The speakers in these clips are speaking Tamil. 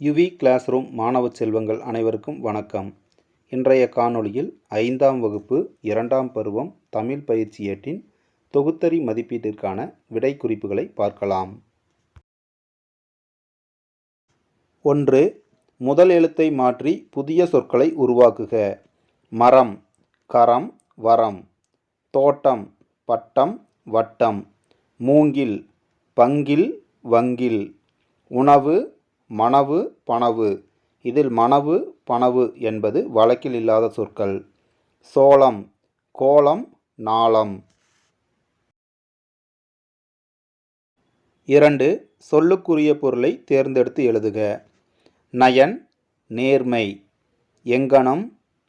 யுவி கிளாஸ் ரூம் மாணவ செல்வங்கள் அனைவருக்கும் வணக்கம். இன்றைய காணொளியில் 5ஆம் வகுப்பு 2ஆம் பருவம் தமிழ் பயிற்சி ஏட்டின் தொகுத்தறி மதிப்பீட்டிற்கான விடை குறிப்புகளை பார்க்கலாம். 1. முதல் எழுத்தை மாற்றி புதிய சொற்களை உருவாக்குக. மரம், கரம், வரம். தோட்டம், பட்டம், வட்டம். மூங்கில், பங்கில், வங்கில். உணவு, மணவு, பணவு. இதில் மணவு, பணவு என்பது வழக்கில் இல்லாத சொற்கள். சோளம், கோலம், நாளம். 2. சொல்லுக்குரிய பொருளை தேர்ந்தெடுத்து எழுதுக. நயன், நேர்மை. எங்கனம்,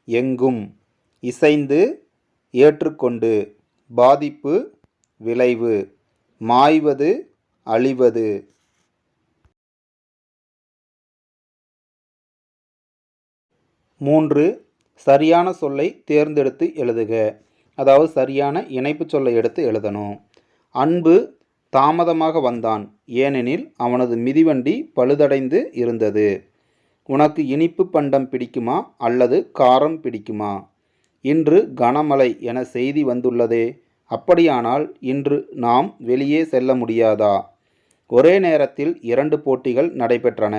எங்கும். இசைந்து, ஏற்றுக்கொண்டு. பாதிப்பு, விளைவு. மாய்வது, அழிவது. 3. சரியான சொல்லை தேர்ந்தெடுத்து எழுதுக. அதாவது சரியான இணைப்பு சொல்லை எடுத்து எழுதணும். அன்பு தாமதமாக வந்தான், ஏனெனில் அவனது மிதிவண்டி பழுதடைந்து இருந்தது. உனக்கு இனிப்பு பண்டம் பிடிக்குமா அல்லது காரம் பிடிக்குமா? இன்று கனமழை என செய்தி வந்துள்ளதே, அப்படியானால் இன்று நாம் வெளியே செல்ல முடியாதா? ஒரே நேரத்தில் 2 போட்டிகள் நடைபெற்றன.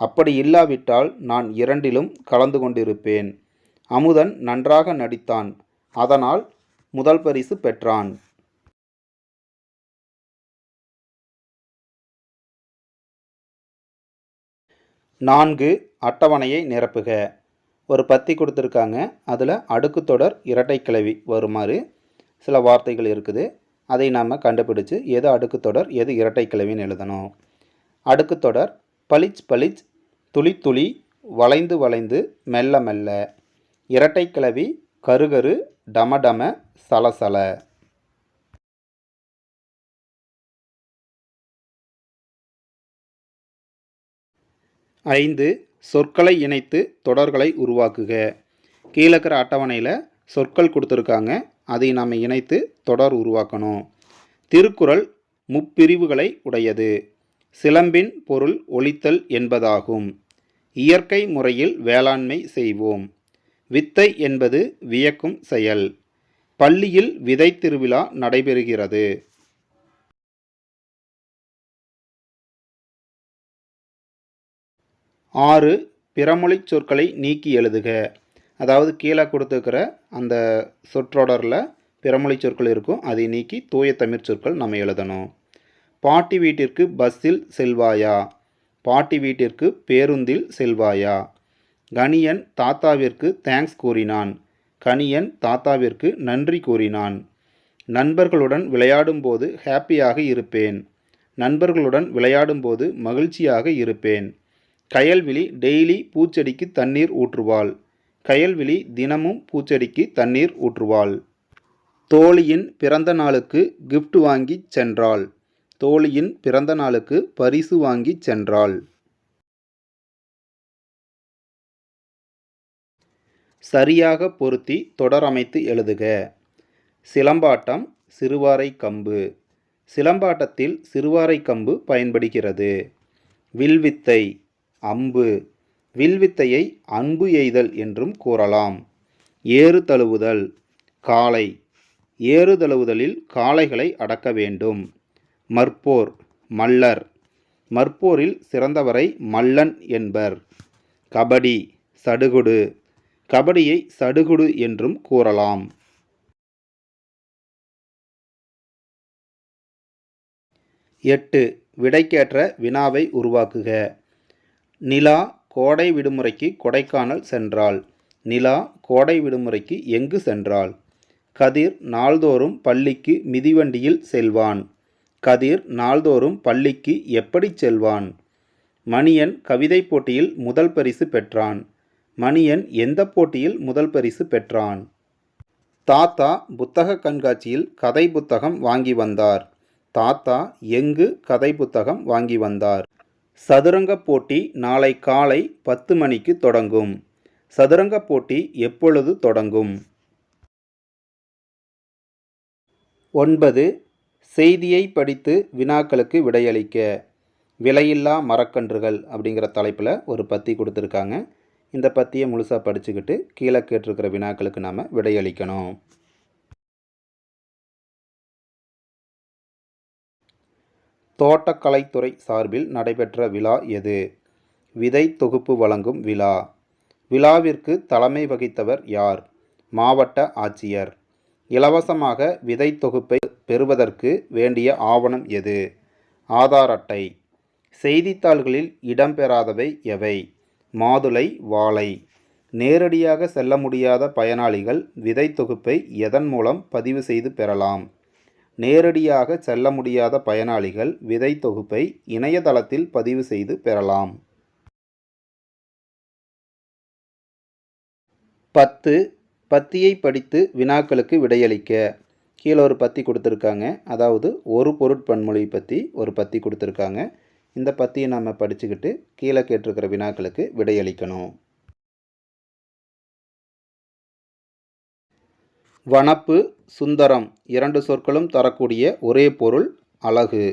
அப்படி இல்லாவிட்டால் நான் 2லும் கலந்து கொண்டிருப்பேன். அமுதன் நன்றாக நடித்தான், அதனால் முதல் பரிசு பெற்றான். 4. அட்டவணையை நிரப்புக. ஒரு பத்தி கொடுத்துருக்காங்க. அதில் அடுக்கு தொடர் இரட்டை கிளவி வருமாறு சில வார்த்தைகள் இருக்குது. அதை நாம் கண்டுபிடிச்சு எது அடுக்கு தொடர் எது இரட்டை கிளவின்னு எழுதணும். அடுக்கு தொடர் பளிச் பளிச், துளி துளி, வளைந்து வளைந்து, மெல்ல மெல்ல. இரட்டை கிளவி கருகரு, டமடம, சலசல. 5. சொற்களை இணைத்து தொடர்களை உருவாக்குக. கீழே இருக்கிற அட்டவணையில் சொற்கள் கொடுத்துருக்காங்க. அதை நாம் இணைத்து தொடர் உருவாக்கணும். திருக்குறள் முப்பிரிவுகளை உடையது. சிலம்பின் பொருள் ஒலித்தல் என்பதாகும். இயற்கை முறையில் வேளாண்மை செய்வோம். வித்தை என்பது வியக்கும் செயல். பள்ளியில் விதை திருவிழா நடைபெறுகிறது. 6. பிறமொழி சொற்களை நீக்கி எழுதுக. அதாவது கீழே கொடுத்துருக்கிற அந்த சொற்றொடரில் பிறமொழி சொற்கள் இருக்கும், அதை நீக்கி தூய தமிழ் சொற்கள் நம்ம எழுதணும். பாட்டி வீட்டிற்கு பஸ்ஸில் செல்வாயா? பாட்டி வீட்டிற்கு பேருந்தில் செல்வாயா? கணியன் தாத்தாவிற்கு தேங்க்ஸ் கூறினான். கணியன் தாத்தாவிற்கு நன்றி கூறினான். நண்பர்களுடன் விளையாடும்போது ஹாப்பியாக இருப்பேன். நண்பர்களுடன் விளையாடும்போது மகிழ்ச்சியாக இருப்பேன். கயல்விழி டெய்லி பூச்செடிக்கு தண்ணீர் ஊற்றுவாள். கயல்விழி தினமும் பூச்செடிக்கு தண்ணீர் ஊற்றுவாள். தோழியின் பிறந்த நாளுக்கு கிஃப்ட் வாங்கி சென்றாள். தோழியின் பிறந்த நாளுக்கு பரிசு வாங்கி சென்றாள். சரியாக பொருத்தி தொடர் அமைத்து எழுதுக. சிலம்பாட்டம், சிறுவாரை கம்பு. சிலம்பாட்டத்தில் சிறுவாரை கம்பு பயன்படுகிறது. வில்வித்தை, அம்பு. வில்வித்தையை அன்பு எய்தல் என்றும் கூறலாம். ஏறு தழுவுதல், காளை. ஏறு தழுவுதலில் காளைகளை அடக்க வேண்டும். மற்போர், மல்லர். மற்போரில் சிறந்தவரை மல்லன் என்பர். கபடி, சடுகுடு. கபடியை சடுகுடு என்றும் கூறலாம். 8. விடைக்கேற்ற வினாவை உருவாக்குக. நிலா கோடை விடுமுறைக்கு கொடைக்கானல் சென்றாள். நிலா கோடை விடுமுறைக்கு எங்கு சென்றாள்? கதிர் நாள்தோறும் பள்ளிக்கு மிதிவண்டியில் செல்வான். கதிர் நாள்தோறும் பள்ளிக்கு எப்படி செல்வான்? மணியன் கவிதை போட்டியில் முதல் பரிசு பெற்றான். மணியன் எந்த போட்டியில் முதல் பரிசு பெற்றான்? தாத்தா புத்தக கண்காட்சியில் கதை புத்தகம் வாங்கி வந்தார். தாத்தா எங்கு கதை புத்தகம் வாங்கி வந்தார்? சதுரங்க போட்டி நாளை காலை 10 மணிக்கு தொடங்கும். சதுரங்க போட்டி எப்பொழுது தொடங்கும்? 9. செய்தியை படித்து வினாக்களுக்கு விடையளிக்க. விலையில்லா மரக்கன்றுகள் அப்படிங்கிற தலைப்பில் ஒரு பத்தி கொடுத்துருக்காங்க. இந்த பத்தியை முழுசாக படிச்சுக்கிட்டு கீழே கேட்டிருக்கிற வினாக்களுக்கு நாம் விடையளிக்கணும். தோட்டக்கலைத்துறை சார்பில் நடைபெற்ற விழா எது? விதை தொகுப்பு வழங்கும் விழா. விழாவிற்கு தலைமை வகித்தவர் யார்? மாவட்ட ஆட்சியர். இலவசமாக விதை தொகுப்பை பெறுவதற்கு வேண்டிய ஆவணம் எது? ஆதார் அட்டை. செய்தித்தாள்களில் இடம்பெறாதவை எவை? மாதுளை, வாழை. நேரடியாக செல்ல முடியாத பயனாளிகள் விதை தொகுப்பை எதன் மூலம் பதிவு செய்து பெறலாம்? நேரடியாக செல்ல முடியாத பயனாளிகள் விதை தொகுப்பை இணையதளத்தில் பதிவு செய்து பெறலாம். 10. பத்தியை படித்து வினாக்களுக்கு விடையளிக்க. கீழே ஒரு பத்தி கொடுத்துருக்காங்க. அதாவது ஒரு பொருட்பன்மொழி பற்றி ஒரு பத்தி கொடுத்துருக்காங்க. இந்த பத்தியை நம்ம படிச்சுக்கிட்டு கீழே கேட்டிருக்கிற வினாக்களுக்கு விடையளிக்கணும். வனப்பு, சுந்தரம் 2 சொற்களும் தரக்கூடிய ஒரே பொருள் அழகு.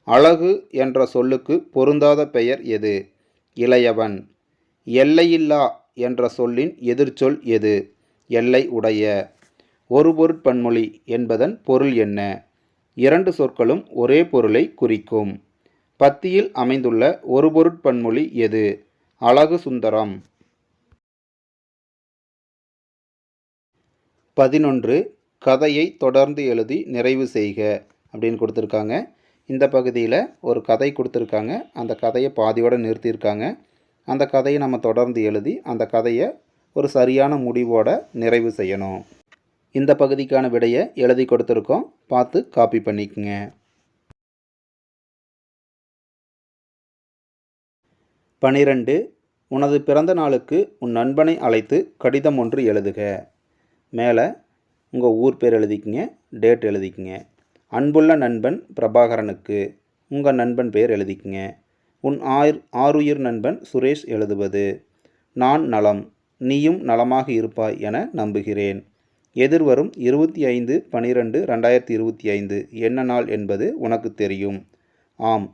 அழகு என்ற சொல்லுக்கு பொருந்தாத பெயர் எது? இளையவன். எல்லையில்லா என்ற சொல்லின் எதிர்ச்சொல் எது? எல்லை உடைய. ஒரு பொருட்பன்மொழி என்பதன் பொருள் என்ன? 2 சொற்களும் ஒரே பொருளை குறிக்கும். பத்தியில் அமைந்துள்ள ஒரு பொருட்பன்மொழி எது? அழகு சுந்தரம். 11. கதையை தொடர்ந்து எழுதி நிறைவு செய்க அப்படின்னு கொடுத்துருக்காங்க. இந்த பகுதியில் ஒரு கதை கொடுத்துருக்காங்க. அந்த கதையை பாதியோடு நிறுத்தியிருக்காங்க. அந்த கதையை நம்ம தொடர்ந்து எழுதி அந்த கதையை ஒரு சரியான முடிவோட நிறைவு செய்யணும். இந்த பகுதிக்கான விடையை எழுதி கொடுத்துருக்கோம். பார்த்து காப்பி பண்ணிக்கங்க. 12. உனது பிறந்த நாளுக்கு உன் நண்பனை அழைத்து கடிதம் ஒன்று எழுதுக. மேலே உங்கள் ஊர் பேர் எழுதிக்கிங்க, டேட் எழுதிக்கிங்க. அன்புள்ள நண்பன் பிரபாகரனுக்கு உங்கள் நண்பன் பேர் எழுதிக்கிங்க. உன் ஆருயிர் நண்பன் சுரேஷ் எழுதுவது. நான் நலம், நீயும் நலமாக இருப்பாய் என நம்புகிறேன். எதிர்வரும் 25/12/2025 என்ன நாள் என்பது உனக்கு தெரியும். ஆம்,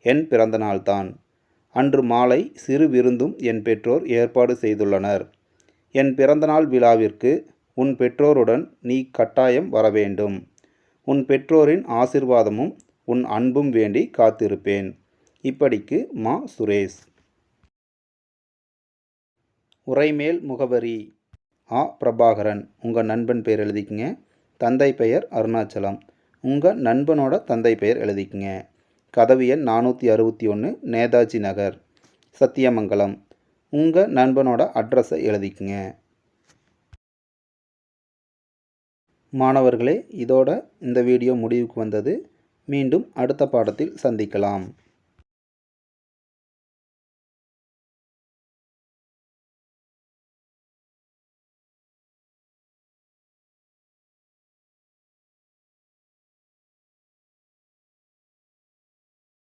என் பிறந்த நாள்தான். அன்று மாலை சிறு விருந்தும் என் பெற்றோர் ஏற்பாடு செய்துள்ளனர். என் பிறந்தநாள் விழாவிற்கு உன் பெற்றோருடன் நீ கட்டாயம் வரவேண்டும். உன் பெற்றோரின் ஆசிர்வாதமும் உன் அன்பும் வேண்டி காத்திருப்பேன். இப்படிக்கு மா சுரேஷ். உரைமேல் முகவரி. பிரபாகரன். உங்கள் நண்பன் பெயர் எழுதிக்கிங்க. தந்தை பெயர் அருணாச்சலம். உங்கள் நண்பனோட தந்தை பெயர் எழுதிக்கிங்க. கதவு எண் 461, நேதாஜி நகர், சத்தியமங்கலம். உங்கள் நண்பனோட அட்ரஸை எழுதிக்கிங்க. மாணவர்களே, இதோட இந்த வீடியோ முடிவுக்கு வந்தது. மீண்டும் அடுத்த பாடத்தில் சந்திக்கலாம்.